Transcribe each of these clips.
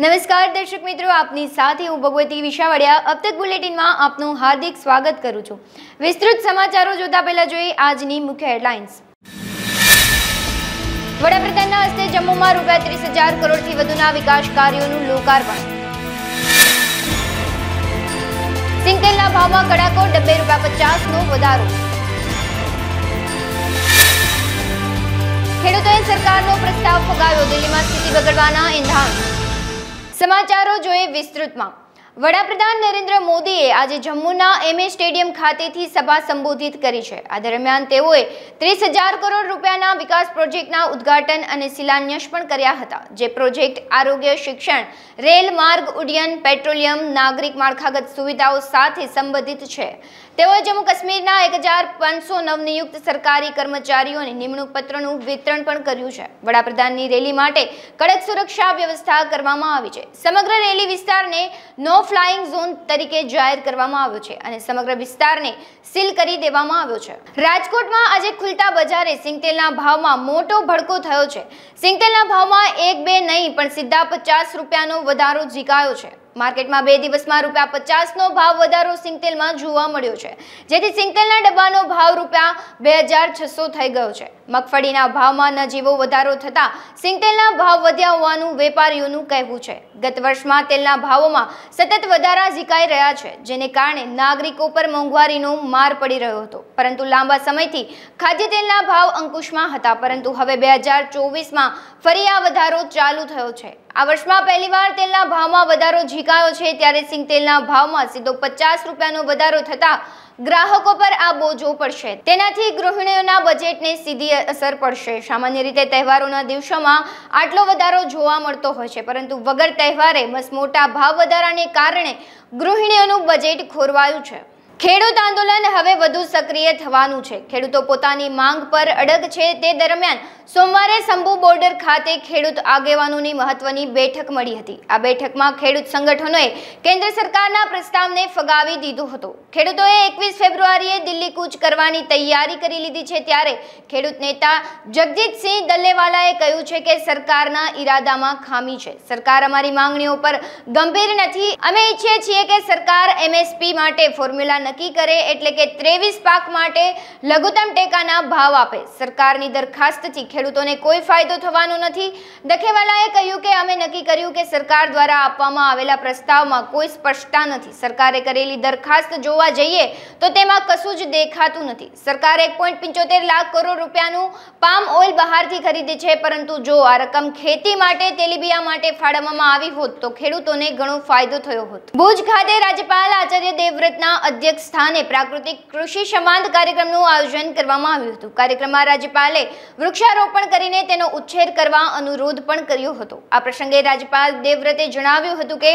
नमस्कार दर्शक मित्रों, आपनी साथ हूँ भगवती विशावड़िया। अब तक बुलेटिन में आपनु हार्दिक स्वागत करूँ छूं। विस्तृत समाचारों जोता पहला जोईए आजनी मुख्य हेडलाइन्स। वडाप्रधानना हस्ते जम्मूमां રૂપિયા 30,000 કરોડથી વધુના વિકાસ કાર્યોનું લોકાર્પણ। સિંગતેલના ભાવમાં કડાકો, ડબ્બે ₹50નો વધારો। ખેડૂતોએ સરકારનો પ્રસ્તાવ ફગાવ્યો, દિલ્હીમાં સ્થિતિ બગડવાના એંધાણ। समाचारों जोए विस्तृत में। वडाप्रधान नरेंद्र मोदीए आज जम्मूना एमए स्टेडियम खातेथी सभा संबोधित करी छे। आ दरमियान तेओए 30,000 करोड़ रूपियाना विकास प्रोजेक्टना उद्घाटन अने शिलान्यास पण कर्या हता। जे प्रोजेक्ट आरोग्य, शिक्षण, रेल मार्ग, उड्डयन, पेट्रोलियम, नागरिक माળખાગત सुविधाओं साथे संबंधित छे। तेओए जम्मू कश्मीरना 1,500 नवनियुक्त सरकारी कर्मचारीओने निमणूक पत्रनुं वितरण पण कर्युं छे। वडाप्रधाननी रेली माटे कड़क सुरक्षा व्यवस्था करवामां आवी छे। समग्र रेली विस्तारने नो फ्लाइंग झोन तरीके जाહેર કરવામાં આવ્યો છે અને સમગ્ર વિસ્તારને સીલ કરી દેવામાં આવ્યો છે। રાજકોટમાં આજે ખુલતા બજારે સિંગતેલના ભાવમાં મોટો ભડકો થયો છે। સિંગતેલના ભાવમાં 1-2 નહીં પણ સીધા 50 રૂપિયાનો વધારો ઝીકાયો છે। मार्केटમાં 2 દિવસમાં ₹50નો ભાવ વધારો સિંગતેલમાં જોવા મળ્યો છે, જેથી સિંગતેલના ડબ્બાનો ભાવ ₹2,600 થઈ ગયો છે। મગફળીના ભાવમાં નજીવો વધારો થતા સિંગતેલના ભાવ વધ્યા હોવાનું વેપારીઓનું કહેવું છે। ગત વર્ષમાં તેલના ભાવોમાં સતત વધારા ઝીકાઈ રહ્યા છે, જેને કારણે નાગરિકો પર મોંઘવારીનો માર પડી રહ્યો હતો। પરંતુ લાંબા સમયથી ખાદ્યતેલના ભાવ અંકુશમાં હતા, પરંતુ હવે 2024માં ફરી આ વધારો ચાલુ થયો છે। આ વર્ષમાં પહેલીવાર તેલના ભાવમાં વધારો ઝીકાયો છે, ત્યારે સિંગતેલના ભાવમાં સીધો 50 રૂપિયાનો વધારો થતા ગ્રાહકો પર આ બોજો પડશે। તેનાથી ગૃહિણીઓના બજેટને સીધી અસર પડશે। સામાન્ય રીતે તહેવારોના દિવસોમાં આટલો વધારો જોવા મળતો હોય છે, પરંતુ વગર તહેવારે મસમોટા ભાવ વધારાને કારણે ગૃહિણીઓનું બજેટ ખોરવાયું છે। ખેડૂત આંદોલન હવે વધુ સક્રિય થવાનું છે। ખેડૂતો પોતાની માંગ પર અડગ છે। તે દરમિયાન સોમવારે શંભુ બોર્ડર ખાતે ખેડૂત આગેવાનોની મહત્વની બેઠક મળી હતી। આ બેઠકમાં ખેડૂત સંગઠનોએ કેન્દ્ર સરકારના પ્રસ્તાવને ફગાવી દીધો હતો। ખેડૂતોએ 21 ફેબ્રુઆરીએ દિલ્હી કૂચ કરવાની તૈયારી કરી લીધી છે। ત્યારે ખેડૂત નેતા જગજીતસિંહ દલ્લેવાલાએ કહ્યું છે કે સરકારના ઈરાદામાં ખામી છે। સરકાર અમારી માંગણીઓ પર ગંભીર નથી। અમે ઈચ્છીએ છીએ કે સરકાર એમએસપી માટે ફોર્મ્યુલા નક્કી કરે, એટલે કે 23 પાક માટે લઘુત્તમ ટેકાના ભાવ આપે। સરકારની દરખાસ્તથી ખેડૂતોને કોઈ ફાયદો થવાનો નથી। દખેવાલાએ કહ્યું કે અમે નક્કી કર્યું કે સરકાર દ્વારા આપવામાં આવેલા પ્રસ્તાવમાં કોઈ સ્પષ્ટતા નથી। સરકારે કરેલી દરખાસ્ત જોવા જઈએ તો તેમાં કશું જ દેખાતું નથી। સરકાર 1.75 લાખ કરોડ રૂપિયાનું પામ ઓઇલ બહારથી ખરીદે છે, પરંતુ જો આ રકમ ખેતી માટે, તેલીબિયા માટે ફાળવવામાં આવી હોત તો ખેડૂતોને ઘણો ફાયદો થયો હોત। ભુજ ખાતે રાજ્યપાલ આચાર્ય દેવવ્રતના અધ્યક્ષ સ્થાને પ્રાકૃતિક કૃષિ સંવાદ કાર્યક્રમનું આયોજન કરવામાં આવ્યું હતું। કાર્યક્રમમાં રાજ્યપાલે વૃક્ષારોપણ કરીને તેનો ઉછેર કરવા અનુરોધ પણ કર્યો હતો। આ પ્રસંગે રાજ્યપાલ દેવવ્રતે જણાવ્યું હતું કે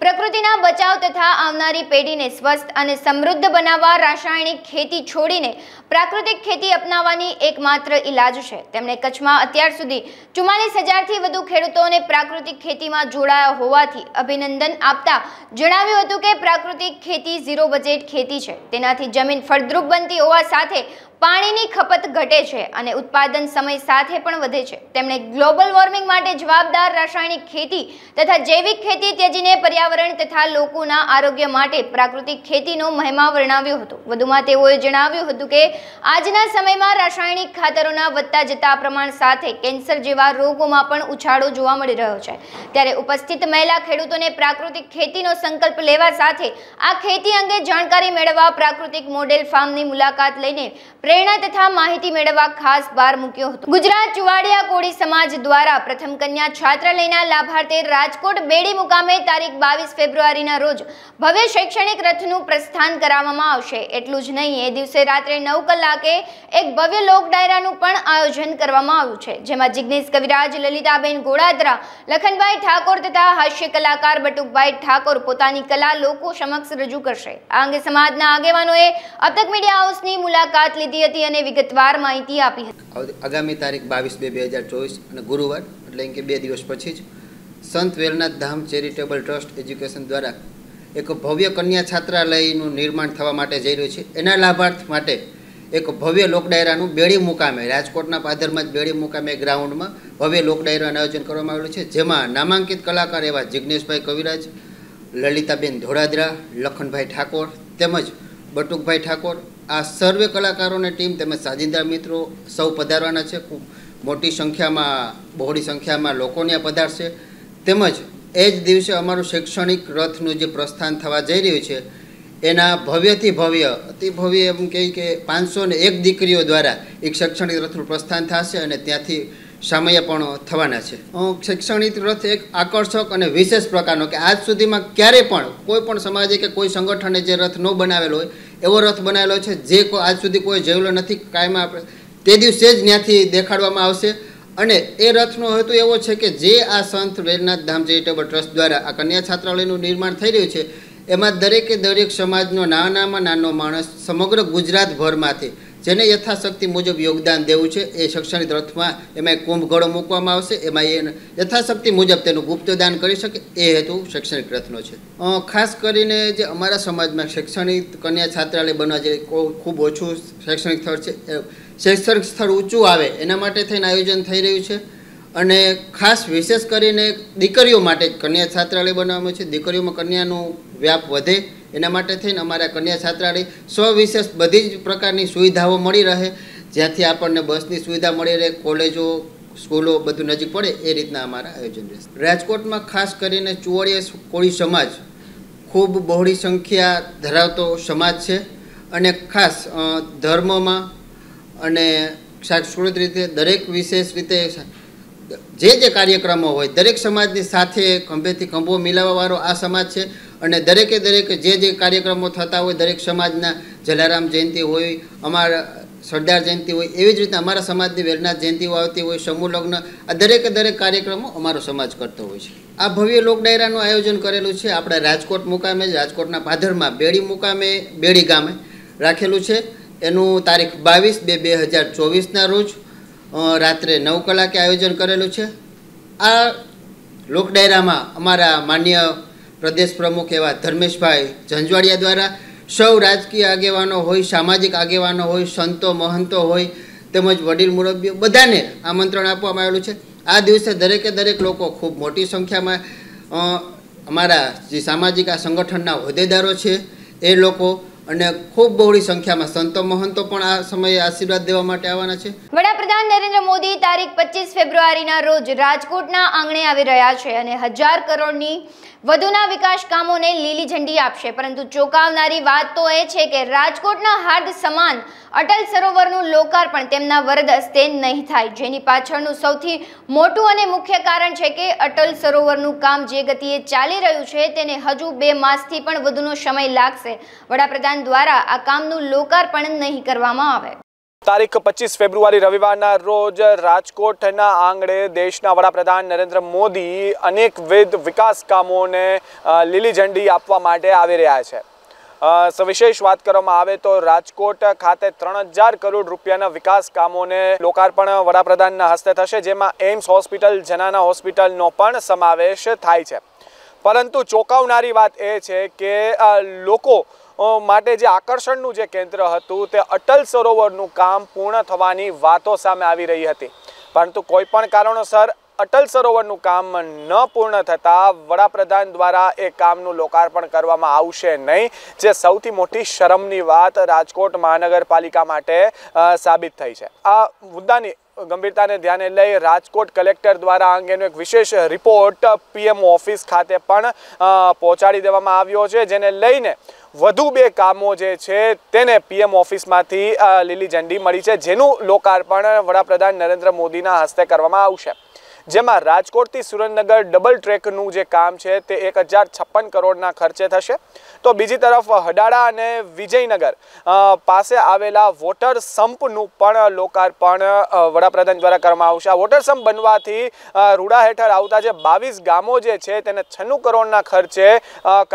પ્રકૃતિના બચાવ તથા આવનારી પેઢીને સ્વસ્થ અને સમૃદ્ધ બનાવવા રાસાયણિક ખેતી છોડીને પ્રાકૃતિક ખેતી અપનાવવાની એકમાત્ર ઇલાજ છે। તેમણે કચ્છમાં અત્યાર સુધી 44,000થી વધુ ખેડૂતોને પ્રાકૃતિક ખેતીમાં જોડાયા હોવાથી અભિનંદન આપતા જણાવ્યું હતું કે પ્રાકૃતિક ખેતી ઝીરો બજેટ ખેતી છે। તેનાથી જમીન ફળદ્રુપ બનતી હોવા સાથે પાણીની ખપત ઘટે છે અને ઉત્પાદન સમય સાથે પણ વધે છે। તેમણે ગ્લોબલ વોર્મિંગ માટે જવાબદાર રાસાયણિક ખેતી તથા જૈવિક ખેતી ત્યજીને પર્યાવરણ તથા લોકોના આરોગ્ય માટે પ્રાકૃતિક ખેતીનો મહિમા વર્ણવ્યો હતો। વધુમાં તેઓએ જણાવ્યું હતું કે આજના સમયમાં રાસાયણિક ખાતરોના વધતા જતા પ્રમાણ સાથે કેન્સર જેવા રોગોમાં પણ ઉછાળો જોવા મળી રહ્યો છે। ત્યારે ઉપસ્થિત મહિલા ખેડૂતોને પ્રાકૃતિક ખેતીનો સંકલ્પ લેવા સાથે આ ખેતી અંગે જાણકારી મેળવવા પ્રાકૃતિક મોડેલ ફાર્મની મુલાકાત લઈને પ્રેરણા તથા માહિતી મેળવવા ખાસ ભાર મૂક્યો હતો। ગુજરાત ચુવાડિયા કોળી સમાજ દ્વારા પ્રથમ કન્યા છાત્રાલયના લાભાર્થે રાજકોટ બેડી મુકામે તારીખ 22 ફેબ્રુઆરીના રોજ ભવ્ય શૈક્ષણિક રથનું પ્રસ્થાન કરાવવામાં આવશે। એટલું જ નહીં, એ દિવસે રાત્રે 9 કલાકે એક ભવ્ય લોક ડાયરાનું પણ આયોજન કરવામાં આવ્યું છે, જેમાં જિગ્નેશ કવિરાજ, લલિતાબેન ગોળાદરા, લખનભાઈ ઠાકોર તથા હાસ્ય કલાકાર બટુકભાઈ ઠાકોર પોતાની કલા લોકો સમક્ષ રજૂ કરશે। આ અંગે સમાજના આગેવાનોએ અબ તક મીડિયા હાઉસની મુલાકાત લીધી હતી અને વિગતવાર માહિતી આપી હતી। આગામી તારીખ 22/2/2024 અને ગુરુવાર એટલે કે 2 દિવસ પછી જ સંત વેલનાથ ધામ ચેરિટેબલ ટ્રસ્ટ એજ્યુકેશન દ્વારા એક ભવ્ય કન્યા છાત્રાલયનું નિર્માણ થવા માટે જઈ રહ્યું છે। એના લાભાર્થ માટે એક ભવ્ય લોકડાયરાનું બેડી મુકામે રાજકોટના પાદરમાં જ બેડી મુકામે ગ્રાઉન્ડમાં ભવ્ય લોકડાયરાનું આયોજન કરવામાં આવેલું છે, જેમાં નામાંકિત કલાકાર એવા જિગ્નેશભાઈ કવિરાજ, લલિતાબેન ધોળાદરા, લખનભાઈ ઠાકોર તેમજ બટુકભાઈ ઠાકોર, આ સર્વે કલાકારોની ટીમ તેમજ સાજિંદા મિત્રો સૌ પધારવાના છે. ખૂબ મોટી સંખ્યામાં, બહોળી સંખ્યામાં લોકોને પધારશે. તેમજ એ જ દિવસે અમારું શૈક્ષણિક રથનું જે પ્રસ્થાન થવા જઈ રહ્યું છે એના ભવ્યથી ભવ્ય, અતિ ભવ્ય એમ કહીએ કે 501 દીકરીઓ દ્વારા એક શૈક્ષણિક રથનું પ્રસ્થાન થશે અને ત્યાંથી સામૈયા પણ થવાના છે. શૈક્ષણિક રથ એક આકર્ષક અને વિશેષ પ્રકારનો, કે આજ સુધીમાં ક્યારેય પણ કોઈ પણ સમાજે કે કોઈ સંગઠને જે રથ ન બનાવેલો હોય એવો રથ બનાવેલો છે, જે આજ સુધી કોઈ જોયેલો નથી. કાયમ આપણે તે દિવસે જ ત્યાંથી દેખાડવામાં આવશે. અને એ રથનો હેતુ એવો છે કે જે આ સંત વેલનાથ ધામ ચેરિટેબલ ટ્રસ્ટ દ્વારા આ કન્યા છાત્રાલયનું નિર્માણ થઈ રહ્યું છે, એમાં દરેકે દરેક સમાજનો નાનામાં નાનો માણસ સમગ્ર ગુજરાતભરમાંથી જેને યથાશક્તિ મુજબ યોગદાન દેવું છે એ શૈક્ષણિક રથમાં એમાં એક કુંભઘડો મૂકવામાં આવશે. એમાં એ યથાશક્તિ મુજબ તેનું ગુપ્તદાન કરી શકે એ હેતુ શૈક્ષણિક રથનો છે. ખાસ કરીને જે અમારા સમાજમાં શૈક્ષણિક કન્યા છાત્રાલય બનવા જે ખૂબ ઓછું શૈક્ષણિક સ્થળ છે, શૈક્ષણિક સ્થળ ઊંચું આવે એના માટે થઈને આયોજન થઈ રહ્યું છે. અને ખાસ વિશેષ કરીને દીકરીઓ માટે કન્યા છાત્રાલય બનાવવામાં છે. દીકરીઓમાં કન્યાનું વ્યાપ વધે એના માટે થઈને અમારા કન્યા છાત્રાલય સવિશેષ બધી જ પ્રકારની સુવિધાઓ મળી રહે, જ્યાંથી આપણને બસની સુવિધા મળી રહે, કોલેજો, સ્કૂલો બધું નજીક પડે એ રીતના અમારા આયોજન રહેશે. રાજકોટમાં ખાસ કરીને ચુવાડિયા કોળી સમાજ ખૂબ બહોળી સંખ્યા ધરાવતો સમાજ છે અને ખાસ ધર્મમાં અને સાંસ્કૃતિક રીતે દરેક વિશેષ રીતે જે કાર્યક્રમો હોય દરેક સમાજની સાથે ખંભેથી ખંભો મિલાવવાવાળો આ સમાજ છે. અને દરેકે દરેક જે કાર્યક્રમો થતા હોય, દરેક સમાજના જલારામ જયંતિ હોય, અમારા સરદાર જયંતિ હોય, એવી જ રીતે અમારા સમાજની વેલનાથ જયંતિઓ આવતી હોય, સમૂહ લગ્ન, આ દરેકે દરેક કાર્યક્રમો અમારો સમાજ કરતો હોય છે. આ ભવ્ય લોકડાયરાનું આયોજન કરેલું છે આપણા રાજકોટ મુકામે, રાજકોટના પાદરમાં બેડી મુકામે, બેડી ગામે રાખેલું છે. એનું તારીખ 22/2/2024ના રોજ રાત્રે 9 કલાકે આયોજન કરેલું છે. આ લોકડાયરામાં અમારા માન્ય પ્રદેશ પ્રમુખ એવા ધર્મેશભાઈ ઝંઝવાડિયા દ્વારા સૌ રાજકીય આગેવાનો હોય, સામાજિક આગેવાનો હોય, સંતો મહંતો હોય તેમજ વડીલ મુરબ્બીઓ બધાને આમંત્રણ આપવામાં આવેલું છે. આ દિવસે દરેકે દરેક લોકો ખૂબ મોટી સંખ્યામાં અમારા જે સામાજિક આ સંગઠનના હોદ્દેદારો છે એ લોકો અને ખૂબ બહોળી સંખ્યામાં સંતો મહંતો પણ આ સમયે આશીર્વાદ દેવા માટે આવવાના છે. વડાપ્રધાન નરેન્દ્ર મોદી તારીખ 25 ફેબ્રુઆરીના રોજ રાજકોટના આંગણે આવી રહ્યા છે અને 1000 કરોડની વધુના વિકાસ કામોને લીલી ઝંડી આપશે. પરંતુ ચોંકાવનારી વાત તો એ છે કે રાજકોટના હાર્દ સમાન અટલ સરોવરનું લોકાર્પણ તેમના વરદ હસ્તે નહીં થાય, જેની પાછળનું સૌથી મોટું અને મુખ્ય કારણ છે કે અટલ સરોવરનું કામ જે ગતિએ ચાલી રહ્યું છે તેને હજુ 2 માસથી પણ વધુનો સમય લાગશે. વડાપ્રધાન દ્વારા આ કામનું લોકાર્પણ નહીં કરવામાં આવે. તારીખ 25 ફેબ્રુઆરી રવિવારના રોજ રાજકોટના આંગણે દેશના વડાપ્રધાન નરેન્દ્ર મોદી અનેકવિધ વિકાસ કામોને લીલી ઝંડી આપવા માટે આવી રહ્યા છે. સવિશેષ વાત કરવામાં આવે તો રાજકોટ ખાતે 3000 કરોડ રૂપિયાના વિકાસ કામોને લોકાર્પણ વડાપ્રધાનના હસ્તે થશે, જેમાં એમ્સ હોસ્પિટલ, જનાના હોસ્પિટલનો પણ સમાવેશ થાય છે. પરંતુ ચોંકાવનારી વાત એ છે કે લોકો માટે જે આકર્ષણનું જે કેન્દ્ર હતું તે અટલ સરોવરનું કામ પૂર્ણ થવાની વાતો સામે આવી રહી હતી. પરંતુ કોઈ પણ કારણોસર અટલ સરોવરનું કામ ન પૂર્ણ થતાં વડાપ્રધાન દ્વારા એ કામનું લોકાર્પણ કરવામાં આવશે નહીં, જે સૌથી મોટી શરમની વાત રાજકોટ મહાનગરપાલિકા માટે સાબિત થઈ છે. આ મુદ્દાની ગંભીરતાને ધ્યાને લઈ રાજકોટ કલેક્ટર દ્વારા અંગેનો એક વિશેષ રિપોર્ટ પીએમ ઓફિસ ખાતે પણ પહોંચાડી દેવામાં આવ્યો છે, જેને લઈને વધુ 2 કામો જે છે તેને પીએમ ઓફિસમાંથી લીલી ઝંડી મળી છે, જેનું લોકાર્પણ વડાપ્રધાન નરેન્દ્ર મોદીના હસ્તે કરવામાં આવશે. જેમાં રાજકોટથી સુરેન્દ્રનગર ડબલ ટ્રેકનું જે કામ છે તે 1056 કરોડના ખર્ચે થશે. તો બીજી તરફ હડાળા અને વિજયનગર પાસે આવેલા વોટર સંપનું પણ લોકાર્પણ વડાપ્રધાન દ્વારા કરવામાં આવશે. આ વોટર સંપ બનવાથી રૂડા હેઠળ આવતા જે 22 ગામો જે છે તેને 96 કરોડના ખર્ચે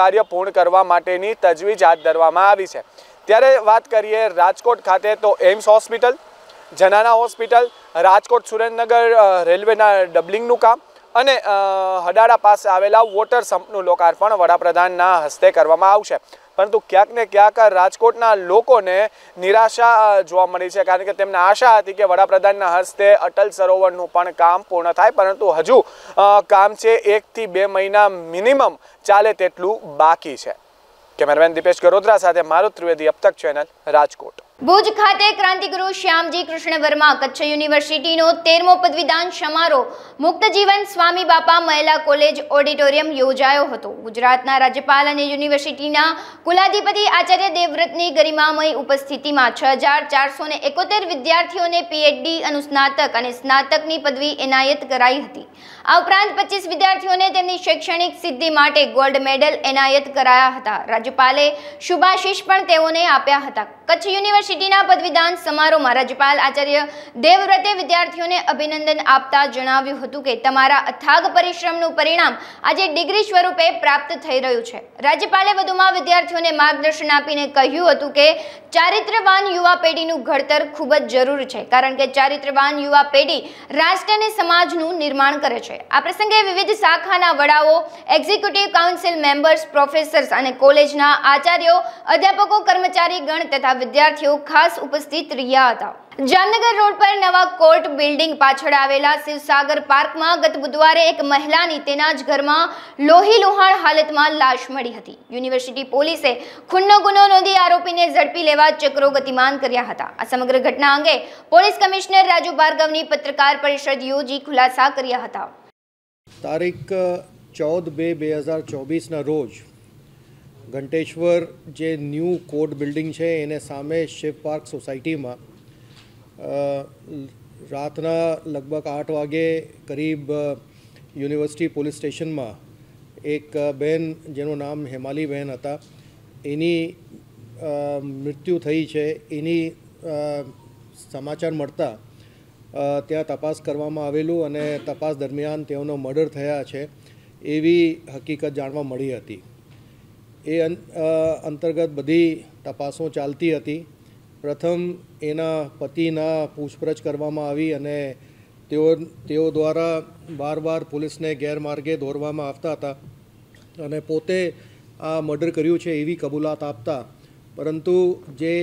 કાર્ય પૂર્ણ કરવા માટેની તજવીજ હાથ ધરવામાં આવી છે. ત્યારે વાત કરીએ રાજકોટ ખાતે તો AIIMS hospital, જનાના hospital, Rajkot Surendranagar રેલવેના ડબલિંગનું કામ અને હડાળા પાસે આવેલા વોટર સંપનું લોકાર્પણ વડાપ્રધાનના હસ્તે કરવામાં આવશે. પરંતુ ક્યાંક ને ક્યાંક રાજકોટના લોકોને નિરાશા જોવા મળી છે, કારણ કે તેમને આશા હતી કે વડાપ્રધાનના હસ્તે અટલ સરોવરનું પણ કામ પૂર્ણ થાય, પરંતુ હજુ કામ છે 1 થી 2 મહિના મિનિમમ ચાલે તેટલું બાકી છે। કેમેરામેન દીપેશ ગરોત્રા સાથે મારુત ત્રિવેદી, અબ તક ચેનલ, રાજકોટ। ભુજ ખાતે ક્રાંતિગુરુ શ્યામજી કૃષ્ણ વર્મા કચ્છ યુનિવર્સિટીનો 13મો પદવીદાન સમારોહ મુક્ત જીવન સ્વામી બાપા મહિલા કોલેજ ઓડિટોરિયમ યોજાયો હતો। ગુજરાતના રાજ્યપાલ અને યુનિવર્સિટીના કુલાધિપતિ આચાર્ય દેવવ્રતની ગરિમામય ઉપસ્થિતિમાં 6471 વિદ્યાર્થીઓને પીએચડી, અનુસ્નાતક અને સ્નાતકની પદવી એનાયત કરાઈ હતી। આ ઉપરાંત 25 વિદ્યાર્થીઓને તેમની શૈક્ષણિક સિદ્ધિ માટે ગોલ્ડ મેડલ એનાયત કરાયા હતા। રાજ્યપાલે શુભાશીષ પણ તેઓને આપ્યા હતા। કચ્છ યુનિવર્સિટીના પદવીદાન સમારોહમાં રાજ્યપાલ આચાર્ય દેવવ્રતે વિદ્યાર્થીઓને અભિનંદન આપતા જણાવ્યું હતું કે તમારા અથાગ પરિશ્રમનું પરિણામ આજે ડિગ્રી સ્વરૂપે પ્રાપ્ત થઈ રહ્યું છે। રાજ્યપાલે વધુમાં વિદ્યાર્થીઓને માર્ગદર્શન આપીને કહ્યું હતું કે ચારિત્ર્યવાન યુવા પેઢીનું ઘડતર ખૂબ જ જરૂરી છે, કારણ કે ચારિત્ર્યવાન યુવા પેઢી રાષ્ટ્ર અને સમાજનું નિર્માણ કરે છે। આ પ્રસંગે વિવિધ શાખાના વડાઓ, એક્ઝિક્યુટિવ કાઉન્સિલ મેમ્બર્સ, પ્રોફેસર્સ અને કોલેજના આચાર્યો, અધ્યાપકો, કર્મચારીગણ તથા વિદ્યાર્થીઓ ખાસ ઉપસ્થિત રહ્યા હતા। જામનગર રોડ પર નવા કોર્ટ બિલ્ડિંગ પાછળ આવેલા શિવસાગર પાર્કમાં ગત બુધવારે એક મહિલાની તેના જ ઘરમાં લોહીલુહાણ હાલતમાં લાશ મળી હતી। યુનિવર્સિટી પોલીસે ખૂનનો ગુનો નોંધી આરોપીને ઝડપી લેવા ચક્રો ગતિમાન કર્યા હતા। આ સમગ્ર ઘટના અંગે પોલીસ કમિશનર રાજુ ભાર્ગવની પત્રકાર પરિષદ યોજી ખુલાસા કર્યા હતા। તારીખ 14/2/2024ના રોજ ઘંટેશ્વર જે ન્યૂ કોર્ટ બિલ્ડિંગ છે એને સામે શિવ પાર્ક સોસાયટીમાં રાતના લગભગ 8 વાગે કરીબ યુનિવર્સિટી પોલીસ સ્ટેશનમાં એક બહેન જેનું નામ હેમાલીબેન હતા, એની મૃત્યુ થઈ છે। એની સમાચાર મળતા ત્યાં તપાસ કરવામાં આવેલું અને તપાસ દરમિયાન તેઓનો મર્ડર થયા છે એવી હકીકત જાણવા મળી હતી। એ અંતર્ગત બધી તપાસો ચાલતી હતી। પ્રથમ એના પતિના પૂછપરછ કરવામાં આવી અને તેઓ દ્વારા બાર પોલીસને ગેરમાર્ગે દોરવામાં આવતા હતા અને પોતે આ મર્ડર કર્યું છે એવી કબૂલાત આપતા, પરંતુ જે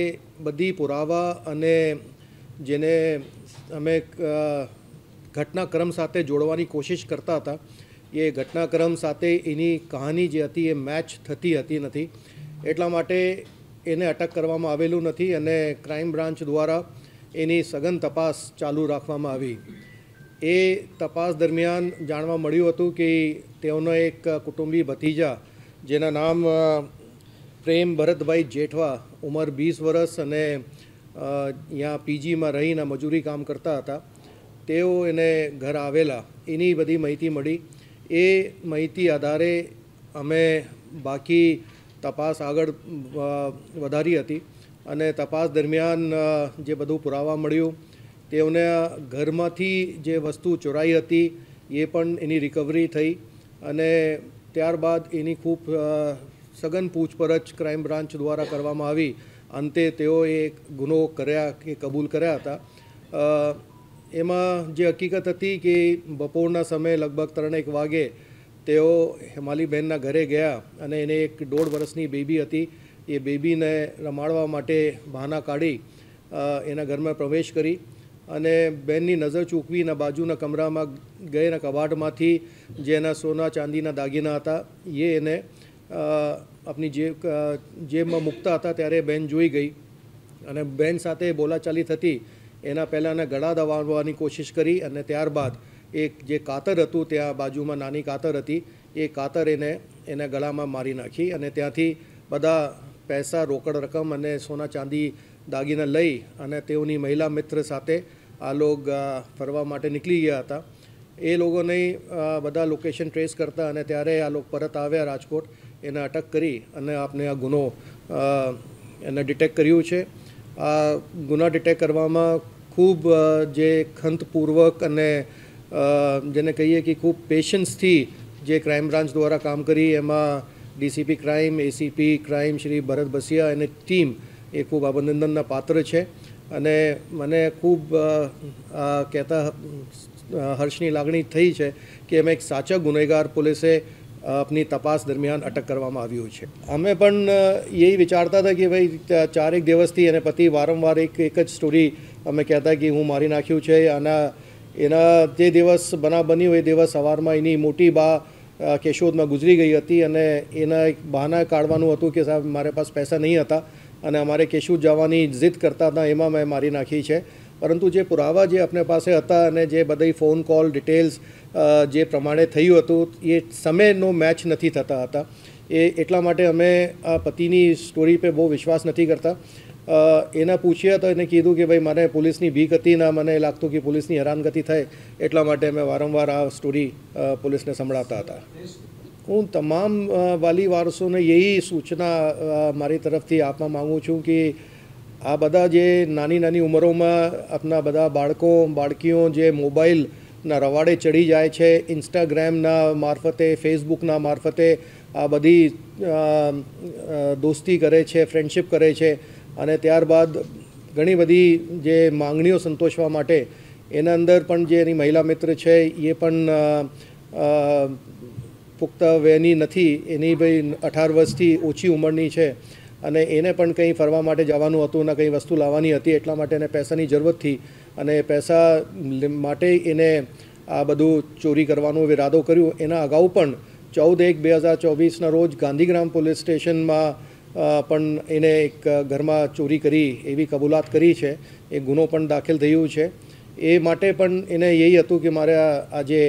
બધી પુરાવા અને જેને અમે ઘટનાક્રમ સાથે જોડવાની કોશિશ કરતા હતા એ ઘટનાક્રમ સાથે એની કહાની જે હતી એ મેચ થતી હતી નથી, એટલા માટે એને અટક કરવામાં આવેલું નથી અને ક્રાઇમ બ્રાન્ચ દ્વારા એની સઘન તપાસ ચાલુ રાખવામાં આવી। એ તપાસ દરમિયાન જાણવા મળ્યું હતું કે તેઓનો એક કુટુંબી ભતીજા જેના નામ પ્રેમ ભરતભાઈ જેઠવા, ઉંમર 20 વર્ષ અને यहाँ પીજીમાં રહીને મજૂરી કામ કરતા હતા, તેઓ એને ઘર આવેલા, એની બધી માહિતી મળી। એ માહિતી આધારે અમે બાકી તપાસ આગળ વધારી હતી અને તપાસ દરમિયાન જે બધું પુરાવા મળ્યું તેઓને ઘરમાંથી જે વસ્તુ ચોરાઈ હતી એ પણ એની રિકવરી થઈ અને ત્યારબાદ એની ખૂબ સઘન પૂછપરછ ક્રાઇમ બ્રાન્ચ દ્વારા કરવામાં આવી। અંતે તેઓએ એક ગુનો કર્યા કે કબૂલ કર્યા હતા। એમાં જે હકીકત હતી કે બપોરના સમયે લગભગ 3-1 વાગે તેઓ હેમાલીબેનના ઘરે ગયા અને એને એક 1.5 વર્ષની બેબી હતી, એ બેબીને રમાડવા માટે બહાના કાઢી એના ઘરમાં પ્રવેશ કરી અને બેનની નજર ચૂકવીને બાજુના કમરામાં ગયેલા કબાટમાંથી જે એના સોના ચાંદીના દાગીના હતા એ એને આપની જેબમાં મૂકતા હતા ત્યારે બેન જોઈ ગઈ અને બેન સાથે બોલાચાલી થતી। એના પહેલાં એને ગળા દબાવવાની કોશિશ કરી અને ત્યારબાદ એક જે કાતર હતું, ત્યાં બાજુમાં નાની કાતર હતી, એ કાતર એને ગળામાં મારી નાખી અને ત્યાંથી બધા પૈસા, રોકડ રકમ અને સોના ચાંદી દાગીના લઈ અને તેઓની મહિલા મિત્ર સાથે આ લોકો ફરવા માટે નીકળી ગયા હતા। એ લોકોને બધા લોકેશન ટ્રેસ કરતા અને ત્યારે આ લોકો પરત આવ્યા રાજકોટ, એને અટક કરી અને આપણે આ ગુનો એને ડિટેક્ટ કર્યું છે। આ ગુના ડિટેક્ટ કરવામાં ખૂબ જે ખંતપૂર્વક અને જેને કહીએ કે ખૂબ પેશન્સથી જે ક્રાઇમ બ્રાન્ચ દ્વારા કામ કરી, એમાં DCP crime, ACP crime Shri Bharat Basiya અને ટીમ એ ખૂબ અભિનંદનના પાત્ર છે અને મને ખૂબ કહેતા હર્ષની લાગણી થઈ છે કે અમે એક સાચા ગુનેગાર પોલીસે अपनी तपास दरमियान अटक करवामां આવ્યું છે। અમે પણ यही विचारता था कि भाई 4 દિવસથી અને પતિ વારંવાર એક જ સ્ટોરી અમે કહેતા કે હું મારી નાખ્યું છે। એના જે દિવસ બનાવ બન્યો એ દિવસ સવારમાં એની મોટી બા કેશોદમાં ગુજરી ગઈ હતી અને એના એક બહાના કાઢવાનું હતું કે સાહેબ મારે પાસ પૈસા નહીં હતા અને અમારે કેશોદ જવાની જીદ કરતા હતા, એમાં મેં મારી નાખી છે। પરંતુ જે પુરાવા જે આપને પાસે હતા અને જે બધી ફોન કોલ ડિટેલ્સ જે પ્રમાણે થયું હતું એ સમયનો મેચ નથી થતા હતા। એટલા માટે અમે આ પતિની સ્ટોરી પર બહુ વિશ્વાસ નથી કરતા। એને પૂછ્યા તો એને કીધું કે ભાઈ મને પોલીસની બીક હતી ને મને લાગતું કે પોલીસની હેરાનગતિ થાય, એટલા માટે અમે વારંવાર આ સ્ટોરી પોલીસને સંભળાવતા હતા। હું તમામ વાલી વારસોને यही સૂચના મારી તરફથી આપવા માગું છું કે આ બધા જે નાની નાની ઉંમરોમાં આપણા બધા બાળકીઓ જે મોબાઈલના રવાડે ચડી જાય છે, ઇન્સ્ટાગ્રામના મારફતે, ફેસબુકના મારફતે આ બધી દોસ્તી કરે છે, ફ્રેન્ડશિપ કરે છે અને ત્યારબાદ ઘણી બધી જે માંગણીઓ સંતોષવા માટે એના અંદર પણ જે એની મહિલા મિત્ર છે એ પણ પુખ્ત વયની નથી, એની ભાઈ 18 વર્ષથી ઓછી ઉંમરની છે અને એને પણ કંઈ ફરવા માટે જવાનું હતું ને કંઈ વસ્તુ લાવવાની હતી, એટલા માટે એને પૈસાની જરૂરત હતી અને પૈસા માટે એને આ બધું ચોરી કરવાનો ઇરાદો કર્યો। એના અગાઉ પણ 14/1/2024ના રોજ ગાંધીગ્રામ પોલીસ સ્ટેશનમાં પણ એને એક ઘરમાં ચોરી કરી એવી કબૂલાત કરી છે। એ ગુનો પણ દાખલ થયું છે। એ માટે પણ એને यही હતું કે મારે આજે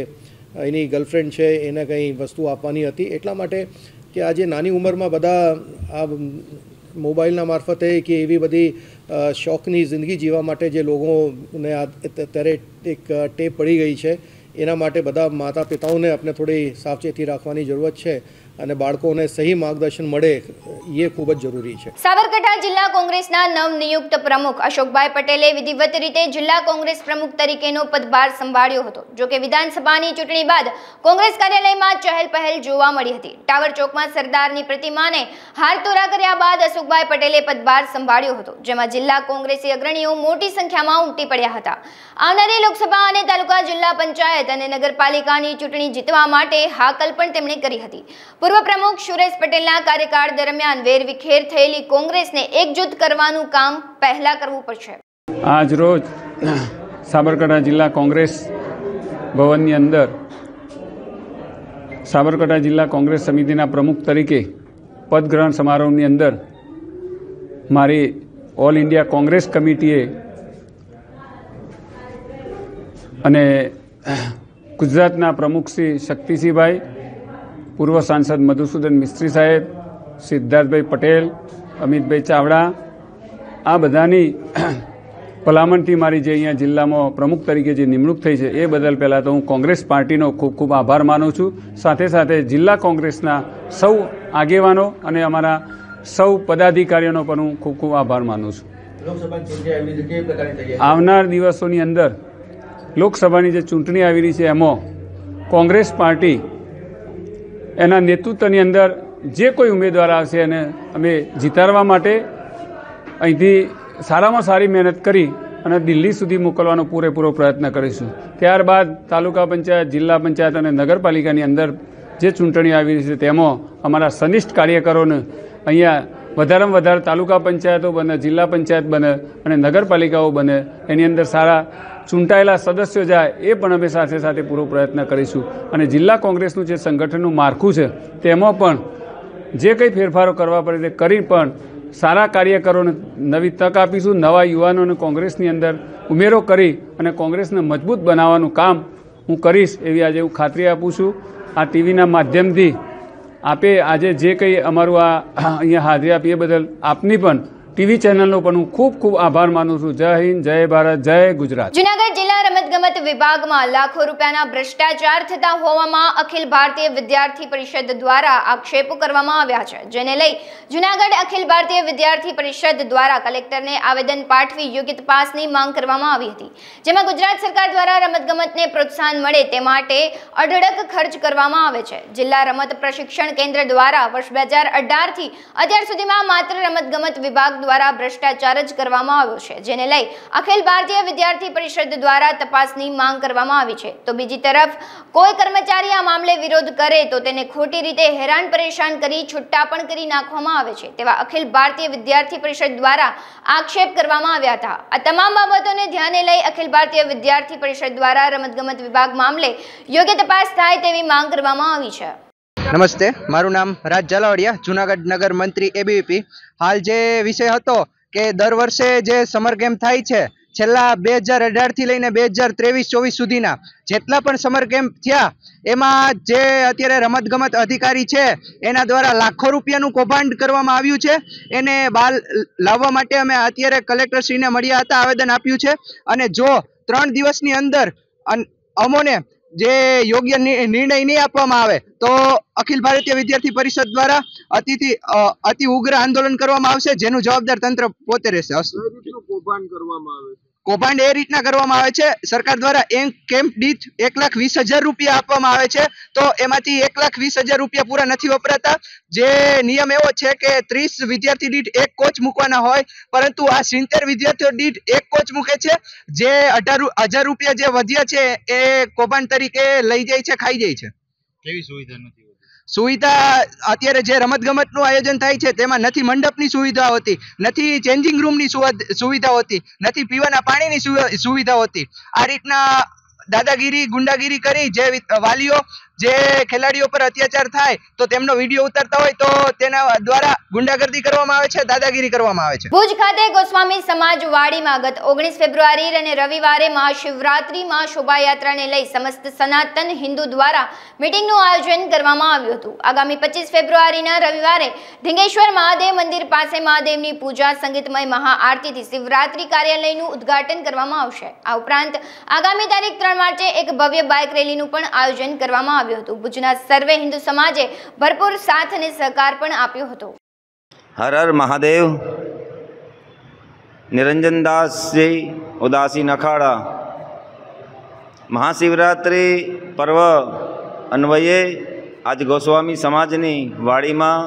એની ગર્લફ્રેન્ડ છે એને કંઈ વસ્તુ આપવાની હતી, એટલા માટે કે આજે નાની ઉંમરમાં બધા આ મોબાઈલના મારફતે કે એવી બધી શોખની જિંદગી જીવવા માટે જે લોકોને અત્યારે એક ટેપ પડી ગઈ છે, એના માટે બધા માતા પિતાઓને આપણે થોડી સાવચેતી રાખવાની જરૂરત છે અને બાળકોને સહી માર્ગદર્શન મળે એ ખૂબ જ જરૂરી છે। સાબરકાંઠા જિલ્લા કોંગ્રેસના નવનિયુક્ત પ્રમુખ અશોકભાઈ પટેલે વિધિવત રીતે જિલ્લા કોંગ્રેસ પ્રમુખ તરીકેનો પદભાર સંભાળ્યો હતો। જો કે વિધાનસભાની ચૂંટણી બાદ કોંગ્રેસ કાર્યાલયમાં ચહેલ પહેલ જોવા મળી હતી। ટાવર ચોકમાં સરદારની પ્રતિમાને હારતોરા કર્યા બાદ અશોકભાઈ પટેલે પદભાર સંભાળ્યો હતો, જેમાં જિલ્લા કોંગ્રેસી અગ્રણીઓ મોટી સંખ્યામાં ઉમટી પડ્યા હતા। આવનારી લોકસભા અને તાલુકા જિલ્લા પંચાયત અને નગરપાલિકાની ચૂંટણી જીતવા માટે હાકલ પણ તેમણે કરી હતી। પૂર્વ પ્રમુખ સુરેશ પટેલના કાર્યકાળ દરમિયાન વેરવિખેર થયેલી કોંગ્રેસને એકજૂથ કરવાનું કામ પહેલા કરવું પડશે। આજ રોજ સાબરકાંઠા જિલ્લા કોંગ્રેસ ભવનની અંદર સાબરકાંઠા જિલ્લા કોંગ્રેસ સમિતિના પ્રમુખ તરીકે પદગ્રહણ સમારોહની અંદર મારી ઓલ ઇન્ડિયા કોંગ્રેસ કમિટીએ અને ગુજરાતના પ્રમુખ શ્રી શક્તિસિંહભાઈ, પૂર્વ સાંસદ મધુસૂદન મિસ્ત્રી સાહેબ, સિદ્ધાર્થભાઈ પટેલ, અમિતભાઈ ચાવડા, આ બધાની ભલામણથી મારી જે અહીંયા જિલ્લામાં પ્રમુખ તરીકે જે નિમણૂક થઈ છે એ બદલ પહેલાં તો હું કોંગ્રેસ પાર્ટીનો ખૂબ ખૂબ આભાર માનું છું। સાથે સાથે જિલ્લા કોંગ્રેસના સૌ આગેવાનો અને અમારા સૌ પદાધિકારીઓનો પણ હું ખૂબ ખૂબ આભાર માનું છું। આવનાર દિવસોની અંદર લોકસભાની જે ચૂંટણી આવી રહી છે એમાં કોંગ્રેસ પાર્ટી એના નેતૃત્વની અંદર જે કોઈ ઉમેદવાર આવશે એને અમે જીતાડવા માટે અહીંથી સારામાં સારી મહેનત કરી અને દિલ્હી સુધી મોકલવાનો પૂરેપૂરો પ્રયત્ન કરીશું। ત્યારબાદ તાલુકા પંચાયત, જિલ્લા પંચાયત અને નગરપાલિકાની અંદર જે ચૂંટણી આવી રહી છે તેમાં અમારા સનિષ્ઠ કાર્યકરોને અહીંયા વધારેમાં વધારે તાલુકા પંચાયતો બને, જિલ્લા પંચાયત બને અને નગરપાલિકાઓ બને, એની અંદર સારા ચૂંટાયેલા સદસ્યો જાય એ પણ અમે સાથે સાથે પૂરો પ્રયત્ન કરીશું। અને જિલ્લા કોંગ્રેસનું જે સંગઠનનું માળખું છે તેમાં પણ જે કંઈ ફેરફારો કરવા પડે તે કરી પણ સારા કાર્યકરોને નવી તક આપીશું। નવા યુવાનોને કોંગ્રેસની અંદર ઉમેરો કરી અને કોંગ્રેસને મજબૂત બનાવવાનું કામ હું કરીશ એવી આજે હું ખાતરી આપું છું। આ ટીવીના માધ્યમથી આપે આજે જે કંઈ અમારું આ અહીંયા હાજરી આપી એ બદલ આપની પણ ટીવી ચેનલનો પણ હું ખૂબ ખૂબ આભાર માનું છું। જય હિન્દ, જય ભારત, જય ગુજરાત। જૂનાગઢ જિલ્લા રમતગમત વિભાગમાં લાખો રૂપિયાના ભ્રષ્ટાચાર થતા હોવામાં અખિલ ભારતીય વિદ્યાર્થી પરિષદ દ્વારા આક્ષેપો કરવામાં આવ્યા છે, જેને લઈ જૂનાગઢ અખિલ ભારતીય વિદ્યાર્થી પરિષદ દ્વારા કલેક્ટરને આવેદન પાઠવી યોગ્ય તપાસની માંગ કરવામાં આવી હતી, જેમાં ગુજરાત સરકાર દ્વારા રમતગમતને પ્રોત્સાહન મળે તે માટે અઢળક ખર્ચ કરવામાં આવે છે। જિલ્લા રમત પ્રશિક્ષણ કેન્દ્ર દ્વારા વર્ષ 2018 થી અત્યાર સુધીમાં માત્ર રમતગમત વિભાગ દ્વારા ભ્રષ્ટાચાર જ કરવામાં આવ્યો છે, જેને લઈ અખિલ ભારતીય વિદ્યાર્થી પરિષદ દ્વારા તપાસની માંગ કરવામાં આવી છે। તો બીજી તરફ કોઈ કર્મચારી આ મામલે વિરોધ કરે તો તેને ખોટી રીતે હેરાન પરેશાન કરી છુટ્ટા પણ કરી નાખવામાં આવે છે, તેવા અખિલ ભારતીય વિદ્યાર્થી પરિષદ દ્વારા આક્ષેપ કરવામાં આવ્યા હતા। આ તમામ બાબતોને ધ્યાને લઈ અખિલ ભારતીય વિદ્યાર્થી પરિષદ દ્વારા રમતગમત વિભાગ મામલે યોગ્ય તપાસ થાય તેવી માંગ કરવામાં આવી છે। નમસ્તે, મારું નામ રાજ ઝાલાવાડિયા, જુનાગઢ નગર મંત્રી ABVP। હાલ જે વિષય હતો કે દર વર્ષે જે સમર કેમ્પ થાય છે, છેલ્લા 2018 થી લઈને 2023-24 સુધીના જેટલા પણ સમર કેમ્પ થયા એમાં જે અત્યારે રમતગમત અધિકારી છે એના દ્વારા લાખો રૂપિયાનું કૌભાંડ કરવામાં આવ્યું છે। એને બહાર લાવવા માટે અમે અત્યારે કલેક્ટરશ્રીને મળ્યા હતા, આવેદન આપ્યું છે અને જો 3 દિવસની અંદર અમોને જે યોગ્ય નિર્ણય નહીં આપવામાં આવે તો અખિલ ભારતીય વિદ્યાર્થી પરિષદ દ્વારા અતિ ઉગ્ર આંદોલન કરવામાં આવશે, જેનું જવાબદાર તંત્ર પોતે રહેશે। કૌભાંડ એ રીતના કરવામાં આવે છે, સરકાર દ્વારા એક કેમ્પ દીઠ 1,20,000 રૂપિયા આપવામાં આવે છે, તો એમાંથી 1,20,000 રૂપિયા પૂરા નથી વપરાતા। જે નિયમ એવો છે કે 30 વિદ્યાર્થી દીઠ એક કોચ મૂકવાના હોય, પરંતુ આ 70 વિદ્યાર્થીઓ દીઠ એક કોચ મૂકે છે। જે 18,000 રૂપિયા જે વધ્યા છે એ કૌભાંડ તરીકે લઈ જાય છે, ખાઈ જાય છે। કેવી સુવિધા નથી? સુવિધા અત્યારે જે રમતગમતનું આયોજન થાય છે તેમાં નથી મંડપની સુવિધા હોતી, નથી ચેન્જિંગ રૂમની સુવિધા હોતી, નથી પીવાના પાણીની સુવિધા હોતી। આ રીતના દાદાગીરી ગુંડાગીરી કરી જે વાલીઓ જે ખેલાડીઓ પર અત્યાચાર થાય તો તેમનો વિડીયો ઉતારતા હોય તો તેના દ્વારા ગુંડાગર્દી કરવામાં આવે છે, દાદાગીરી કરવામાં આવે છે। ભુજ ખાતે ગોસ્વામી સમાજ વાડીમાં ગત 19 ફેબ્રુઆરી અને રવિવારે મહાશિવરાત્રીમાં શોભાયાત્રાને લઈ સમસ્ત સનાતન હિન્દુ દ્વારા મીટિંગનું આયોજન કરવામાં આવ્યું હતું। આગામી 25 ફેબ્રુઆરીના રવિવારે ધીંગેશ્વર મહાદેવ મંદિર પાસે મહાદેવની પૂજા સંગીતમય મહાઆરતીથી શિવરાત્રી કાર્યાલયનું ઉદ્ઘાટન કરવામાં આવશે। આ ઉપરાંત આગામી તારીખ 3 માર્ચે એક ભવ્ય બાઇક રેલીનું પણ આયોજન કરવામાં આવ્યું હતું। ભુજના સર્વે હિન્દુ સમાજે ભરપૂર સાથ અને સહકાર પણ આપ્યો હતો। હર હર મહાદેવ। નિરંજનદાસજી ઉદાસી નખાડા મહાશિવરાત્રિ પર્વ અન્વયે આજ ગોસ્વામી સમાજની વાડીમાં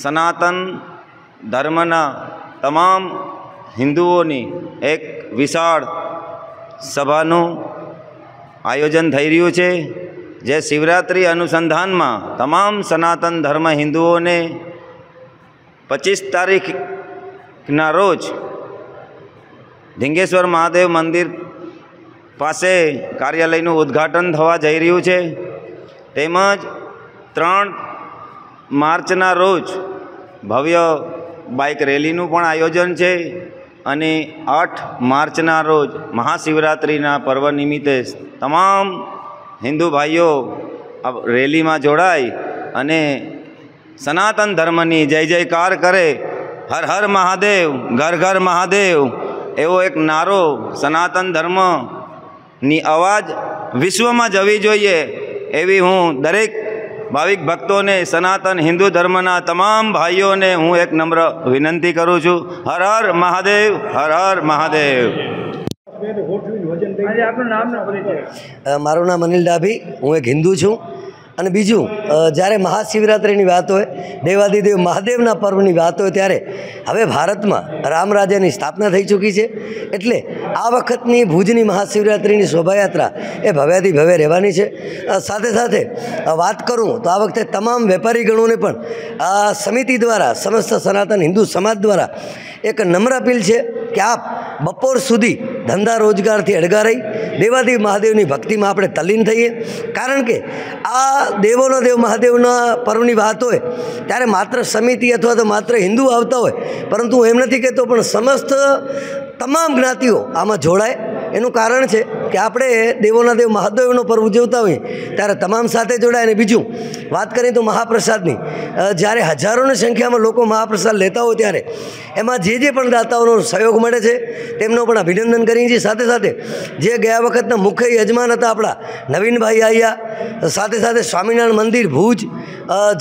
સનાતન ધર્મના તમામ હિન્દુઓની એક વિશાળ સભાનું આયોજન થઈ રહ્યું છે, જે શિવરાત્રિ અનુસંધાનમાં તમામ સનાતન ધર્મ હિન્દુઓને 25 તારીખના રોજ ધીંગેશ્વર મહાદેવ મંદિર પાસે કાર્યાલયનું ઉદ્ઘાટન થવા જઈ રહ્યું છે, તેમજ 3 માર્ચના રોજ ભવ્ય બાઇક રેલીનું પણ આયોજન છે અને 8 માર્ચના રોજ મહાશિવરાત્રિના પર્વ નિમિત્તે તમામ હિન્દુ ભાઈઓ રેલીમાં જોડાય અને સનાતન ધર્મની જય જયકાર કરે। હર હર મહાદેવ, ઘર ઘર મહાદેવ એવો એક નારો સનાતન ધર્મની અવાજ વિશ્વમાં જવી જોઈએ એવી હું દરેક ભાવિક ભક્તોને, સનાતન હિન્દુ ધર્મના તમામ ભાઈઓને હું એક નમ્ર વિનંતી કરું છું। હર હર મહાદેવ, હર હર મહાદેવ। મારું નામ અનિલ ડાભી, હું એક હિન્દુ છું અને બીજું જ્યારે મહાશિવરાત્રિની વાત હોય, દેવાદિદેવ મહાદેવના પર્વની વાત હોય ત્યારે હવે ભારતમાં રામ રાજ્યની સ્થાપના થઈ ચૂકી છે, એટલે આ વખતની ભુજની મહાશિવરાત્રિની શોભાયાત્રા એ ભવ્યાથી ભવ્ય રહેવાની છે। સાથે સાથે વાત કરું તો આ વખતે તમામ વેપારીગણોને પણ આ સમિતિ દ્વારા, સમસ્ત સનાતન હિન્દુ સમાજ દ્વારા એક નમ્ર અપીલ છે કે આપ બપોર સુધી ધંધા રોજગારથી અડગા રહી દેવાદેવ મહાદેવની ભક્તિમાં આપણે તલ્લીન થઈએ। કારણ કે આ દેવોનો દેવ મહાદેવના પર્વની વાત હોય ત્યારે માત્ર સમિતિ અથવા તો માત્ર હિન્દુ આવતા હોય, પરંતુ હું એમ નથી કહેતો પણ સમસ્ત તમામ જ્ઞાતિઓ આમાં જોડાય। એનું કારણ છે કે આપણે દેવોના દેવ મહાદેવનો પર્વ ઉજવતા હોઈએ ત્યારે તમામ સાથે જોડાય। અને બીજું વાત કરીએ તો મહાપ્રસાદની, જ્યારે હજારોની સંખ્યામાં લોકો મહાપ્રસાદ લેતા હોય ત્યારે એમાં જે પણ દાતાઓનો સહયોગ મળે છે તેમનો પણ અભિનંદન કરીએ છીએ। સાથે સાથે જે ગયા વખતના મુખ્ય યજમાન હતા આપણા નવીનભાઈ આયા, સાથે સાથે સ્વામિનારાયણ મંદિર ભુજ,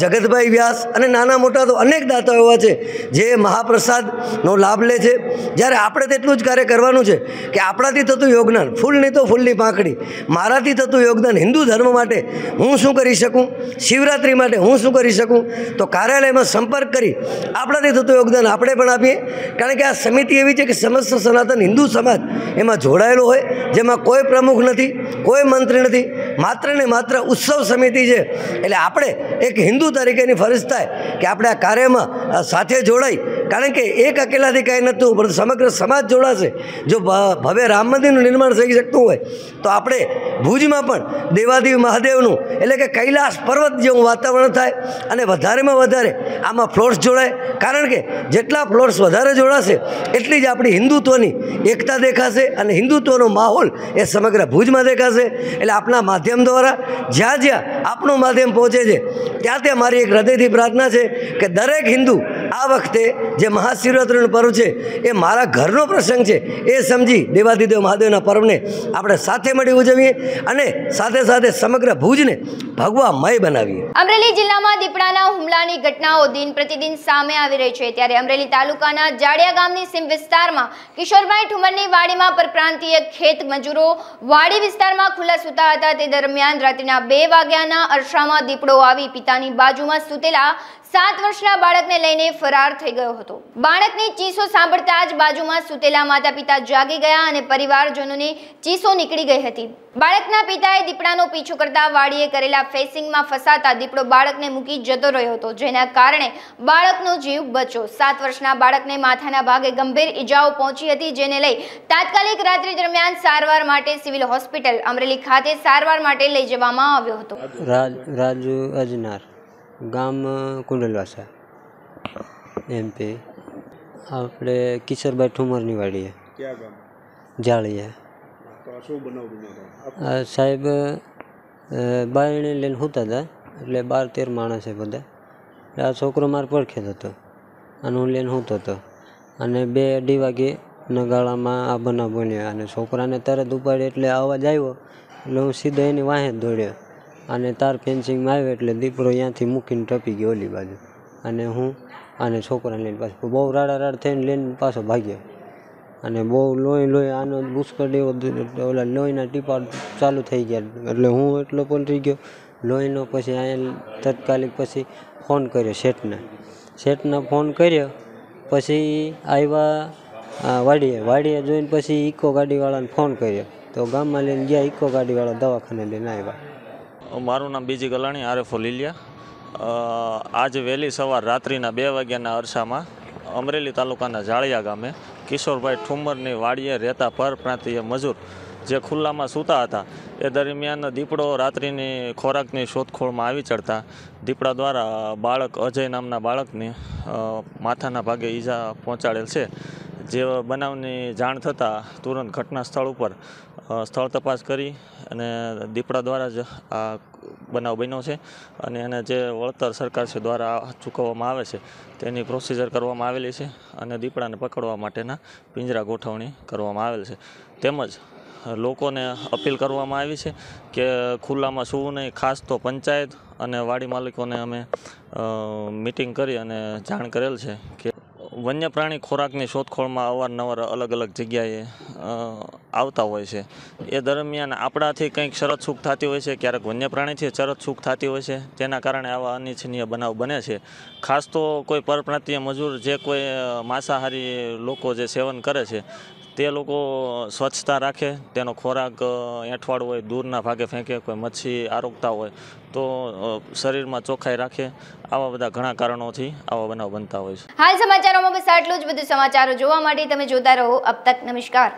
જગતભાઈ વ્યાસ અને નાના મોટા તો અનેક દાતાઓ એવા છે જે મહાપ્રસાદનો લાભ લે છે। જ્યારે આપણે તેટલું જ કાર્ય કરવાનું છે કે આપણાથી થતું યોગદાન ફૂલ નહીં તો તો ફૂલની પાંખડી, મારાથી થતું યોગદાન હિન્દુ ધર્મ માટે હું શું કરી શકું, શિવરાત્રિ માટે હું શું કરી શકું, તો કાર્યાલયમાં સંપર્ક કરી આપણાથી થતું યોગદાન આપણે પણ આપીએ. કારણ કે આ સમિતિ એવી છે કે સમસ્ત સનાતન હિન્દુ સમાજ એમાં જોડાયેલો હોય, જેમાં કોઈ પ્રમુખ નથી, કોઈ મંત્રી નથી, માત્ર ને માત્ર ઉત્સવ સમિતિ છે. એટલે આપણે એક હિન્દુ તરીકેની ફરજ થાય કે આપણે આ કાર્યમાં સાથે જોડાઈ. કારણ કે એક અકેલાથી કાંઈ નહોતું, પરંતુ સમગ્ર સમાજ જોડાશે. જો ભવ્ય રામ મંદિરનું નિર્માણ થઈ શકતું હોય તો આપણે ભુજમાં પણ દેવાદેવ મહાદેવનું એટલે કે કૈલાસ પર્વત જેવું વાતાવરણ થાય અને વધારેમાં વધારે આમાં ફ્લોટ્સ જોડાય. કારણ કે જેટલા ફ્લોટ્સ વધારે જોડાશે એટલી જ આપણી હિન્દુત્વની એકતા દેખાશે અને હિન્દુત્વનો માહોલ એ સમગ્ર ભુજમાં દેખાશે. એટલે આપણા માધ્યમ દ્વારા જ્યાં જ્યાં આપણું માધ્યમ પહોંચે છે ત્યાં ત્યાં મારી એક હૃદયથી પ્રાર્થના છે કે દરેક હિન્દુ આ વખતે જે મહાશિવરાત્રિનું પર્વ છે એ મારા ઘરનો પ્રસંગ છે એ સમજી દેવાદિદેવ મહાદેવના પર્વને આપણે સાથે મળી ઉજવીએ અને સાથે સાથે સમગ્ર ભુજને ભગવામય બનાવીએ. અમરેલી જિલ્લામાં દીપડાના હુમલાની ઘટનાઓ દિન પ્રતિદિન સામે આવી રહી છે. ત્યારે અમરેલી તાલુકાના જાડિયા ગામની સીમ વિસ્તારમાં કિશોરભાઈ ઠુમરની વાડીમાં પરપ્રાંતીય ખેત મજૂરો વાડી વિસ્તારમાં ખુલ્લા સૂતા હતા. તે દરમિયાન રાત્રિના 2 વાગ્યાના અરસામાં દીપડો આવી પિતાની બાજુમાં સૂતેલા 7 વર્ષના બાળકને લઈને ફરાર થઈ ગયો હતો. બાળકની ચીસો સાંભળતા જ બાજુમાં સૂતેલા માતા પિતા જાગી ગયા અને પરિવારજનોને ચીસો નીકળી ગઈ હતી. બાળકના પિતાએ દીપડાનો પીછો કરતા વાડીએ કરેલા ફેસિંગમાં ફસાતા દીપડો બાળકને મૂકી જતો રહ્યો હતો, જેના કારણે બાળકનો જીવ બચ્યો. 7 વર્ષના બાળકને માથાના ભાગે ગંભીર ઈજાઓ પહોંચી હતી, જેને લઈ તાત્કાલિક રાત્રિ દરમિયાન સારવાર માટે સિવિલ હોસ્પિટલ અમરેલી ખાતે સારવાર માટે લઈ જવામાં આવ્યો હતો. રાજુ અજનાર, ગામ કુંડલવાસા, MP. આપણે કિશોરભાઈ ઠુમરની વાડીએ જાળીએ. સાહેબ બારણે લઈને સૂતા હતા, એટલે 12-13 માણસ છે બધા. આ છોકરો મારો પડખે હતો અને હું લઈને સૂતો હતો અને 2-2:30 વાગે નગાળામાં આ બનાવ બન્યો અને છોકરાને તરત ઉપાડ્યો. એટલે અવાજ આવ્યો એટલે હું સીધો એની વાહે જ દોડ્યો અને તાર ફેન્સિંગમાં આવ્યો એટલે દીપડો ત્યાંથી મૂકીને ટપી ગયો ઓલી બાજુ અને હું અને છોકરાને લઈને પાછો બહુ રાડ થઈને લઈને પાછો ભાગ્યો અને બહુ લોહી આનો બુસ્કટ એવો ઓલા લોહીના ટીપા ચાલુ થઈ ગયા. એટલે હું એટલો પણ થઈ ગયો લોહીનો. પછી અહીંયા તાત્કાલિક પછી ફોન કર્યો શેઠને ફોન કર્યો. પછી આવ્યા વાડીએ જોઈને પછી ઇકો ગાડીવાળાને ફોન કર્યો તો ગામમાં લઈને ગયા. ઇકો ગાડીવાળા દવાખાને લઈને આવ્યા. મારું નામ બીજી ગલાણી આરેફો લીલિયા. આજે વહેલી સવાર રાત્રિના 2 વાગ્યાના અરસામાં અમરેલી તાલુકાના જાળિયા ગામે કિશોરભાઈ ઠુમરની વાડીએ રહેતા પરપ્રાંતીય મજૂર જે ખુલ્લામાં સૂતા હતા એ દરમિયાન દીપડો રાત્રિની ખોરાકની શોધખોળમાં આવી ચડતા દીપડા દ્વારા બાળક અજય નામના બાળકને માથાના ભાગે ઈજા પહોંચાડેલ છે. જે બનાવની જાણ થતાં તુરંત ઘટના સ્થળ ઉપર સ્થળ તપાસ કરી અને દીપડા દ્વારા જ આ બનાવ બન્યો છે અને એને જે વળતર સરકારશ્રી દ્વારા ચૂકવવામાં આવે છે તેની પ્રોસિજર કરવામાં આવેલી છે અને દીપડાને પકડવા માટેના પિંજરા ગોઠવણી કરવામાં આવેલ છે. તેમજ લોકોને અપીલ કરવામાં આવી છે કે ખુલ્લામાં સૂવું નહીં. ખાસ તો પંચાયત અને વાડી માલિકોને અમે મિટિંગ કરી અને જાણ કરેલ છે કે વન્ય પ્રાણી ખોરાકની શોધખોળમાં અવારનવાર અલગ અલગ જગ્યાએ આવતા હોય છે. એ દરમિયાન આપણાથી કંઈક શરત ચૂક થતી હોય છે, ક્યારેક વન્ય પ્રાણીથી શરત ચૂક થતી હોય છે, તેના કારણે આવા અનિચ્છનીય બનાવ બને છે. ખાસ તો કોઈ પરપ્રાંતીય મજૂર જે કોઈ માંસાહારી લોકો જે સેવન કરે છે તે લોકો સ્વચ્છતા રાખે, તેનો ખોરાક એંઠવાડ હોય દૂરના ભાગે ફેંકે, કોઈ મચ્છી આરોગતા હોય તો શરીરમાં ચોખ્ખાઈ રાખે. આવા બધા ઘણા કારણોથી આવા બનાવ બનતા હોય છે. હાલ સમાચારોમાં બસ આટલું જ. વધુ સમાચારો જોવા માટે તમે જોતા રહો અબ તક. નમસ્કાર.